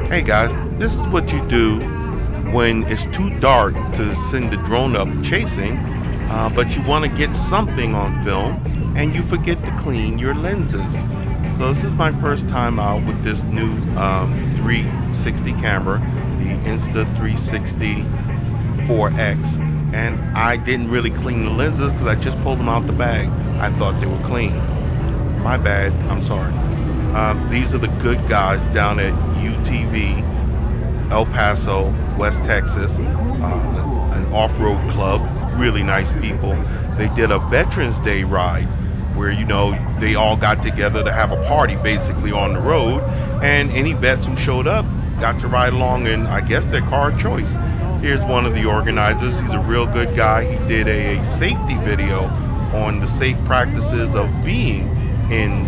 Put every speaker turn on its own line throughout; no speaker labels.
Hey guys, this is what you do when it's too dark to send the drone up chasing, but you want to get something on film and you forget to clean your lenses. So this is my first time out with this new 360 camera, the Insta 360 4X, and I didn't really clean the lenses because I just pulled them out the bag. I thought they were clean. My bad. I'm sorry. These are the good guys down at UTV El Paso, West Texas, an off-road club. Really nice people. They did a Veterans Day ride where they all got together to have a party basically on the road, and any vets who showed up got to ride along in, I guess, their car of choice. Here's one of the organizers. He's a real good guy. He did a safety video on the safe practices of being in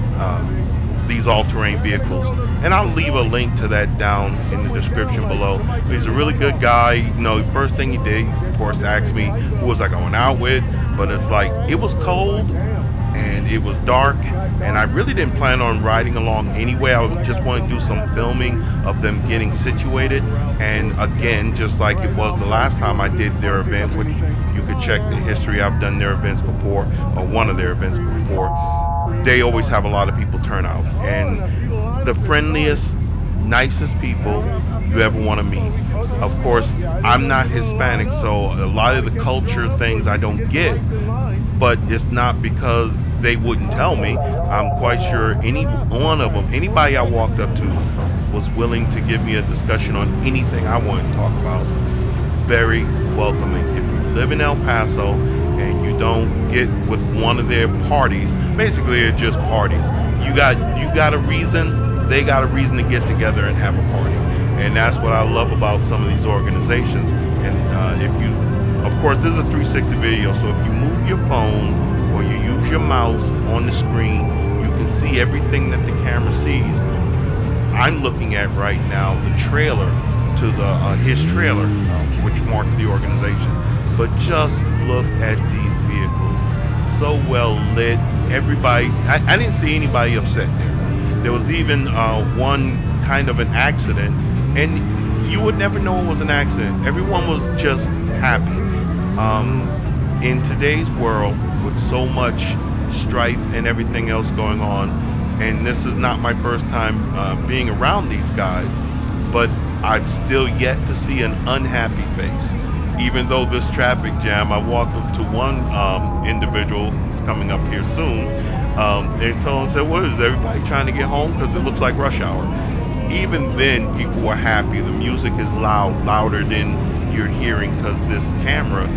these all-terrain vehicles, and I'll leave a link to that down in the description below. He's a really good guy. First thing he did, of course, asked me who was I going out with, but it's like it was cold and it was dark, and I really didn't plan on riding along anyway. I just wanted to do some filming of them getting situated, and again, just like it was the last time I did their event, which you could check the history. I've done their events before, or one of their events before. They always have a lot of people turn out, and the friendliest, nicest people you ever want to meet. Of course, I'm not Hispanic, so a lot of the culture things I don't get, but it's not because they wouldn't tell me. I'm quite sure any one of them, anybody I walked up to, was willing to give me a discussion on anything I wanted to talk about. Very welcoming. If you live in El Paso and you don't get with one of their parties, basically they're just parties. You got a reason, they got a reason to get together and have a party. And that's what I love about some of these organizations. And if you, of course, this is a 360 video, so if you move your phone or you use your mouse on the screen, you can see everything that the camera sees. I'm looking at right now the trailer to his trailer, which marks the organization. But just look at these vehicles, so well lit. Everybody, I didn't see anybody upset there. There was even one kind of an accident, and you would never know it was an accident. Everyone was just happy. In today's world, with so much strife and everything else going on, and this is not my first time being around these guys, but I've still yet to see an unhappy face. Even though this traffic jam, I walked up to one individual who's coming up here soon. They told him, said, "What is everybody trying to get home? Because it looks like rush hour." Even then, people were happy. The music is loud, louder than you're hearing, because this camera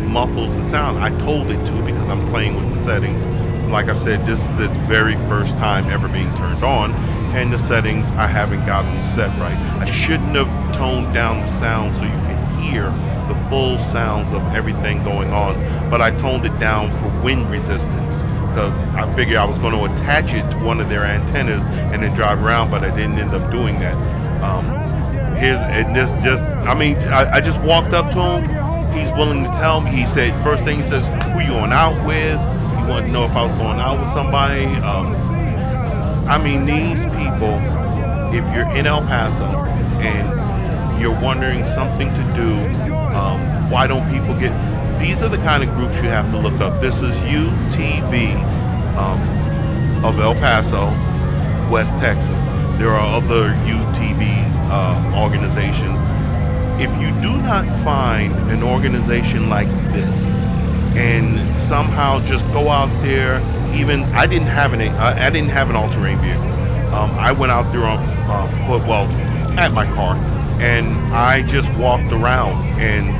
muffles the sound. I told it to because I'm playing with the settings. Like I said, this is its very first time ever being turned on, and the settings I haven't gotten set right. I shouldn't have toned down the sound so you could hear the full sounds of everything going on, but I toned it down for wind resistance because I figured I was going to attach it to one of their antennas and then drive around, but I didn't end up doing that. I just walked up to him. He's willing to tell me. He said, first thing he says, "Who you going out with?" He wanted to know if I was going out with somebody. These people, if you're in El Paso and you're wondering something to do, why don't people get, these are the kind of groups you have to look up. This is UTV of El Paso, West Texas. There are other UTV organizations. If you do not find an organization like this and somehow just go out there, even I didn't have an all-terrain vehicle. I went out there on foot, at my car, and I just walked around, and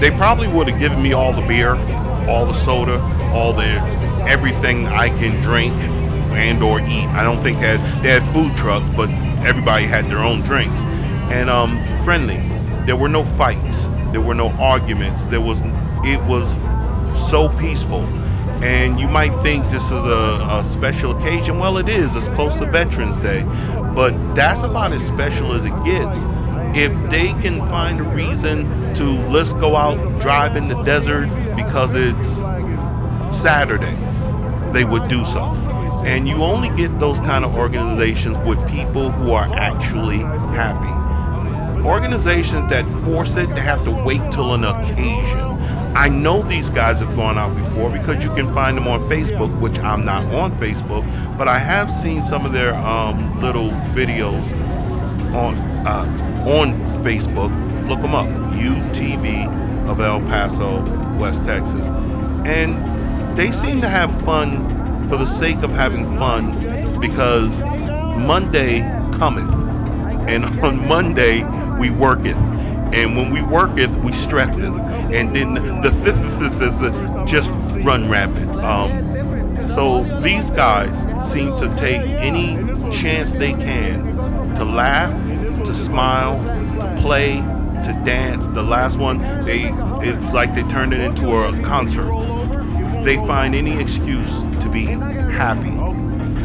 they probably would have given me all the beer, all the soda, all the everything I can drink and or eat. I don't think they had food trucks, but everybody had their own drinks, and friendly. There were no fights, there were no arguments. It was so peaceful. And you might think this is a special occasion. Well, it is. It's close to Veterans Day, but that's about as special as it gets. If they can find a reason to, let's go out and drive in the desert because it's Saturday, they would do so. And you only get those kind of organizations with people who are actually happy. Organizations that force it, they have to wait till an occasion. I know these guys have gone out before because you can find them on Facebook, which I'm not on Facebook, but I have seen some of their little videos on Facebook. Look them up, UTV of El Paso, West Texas, and they seem to have fun for the sake of having fun, because Monday cometh, and on Monday we worketh, and when we worketh we stresseth, and then the fifth just run rapid. So these guys seem to take any chance they can to laugh, to smile, to play, to dance. The last one, it was like they turned it into a concert. They find any excuse to be happy.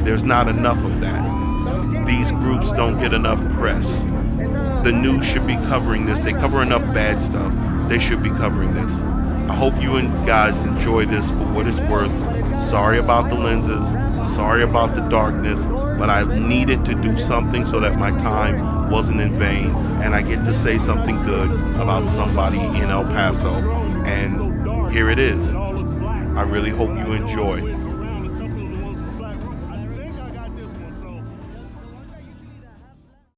There's not enough of that. These groups don't get enough press. The news should be covering this. They cover enough bad stuff. They should be covering this. I hope you guys enjoy this for what it's worth. Sorry about the lenses. Sorry about the darkness. But I needed to do something so that my time wasn't in vain. And I get to say something good about somebody in El Paso. And here it is. I really hope you enjoy.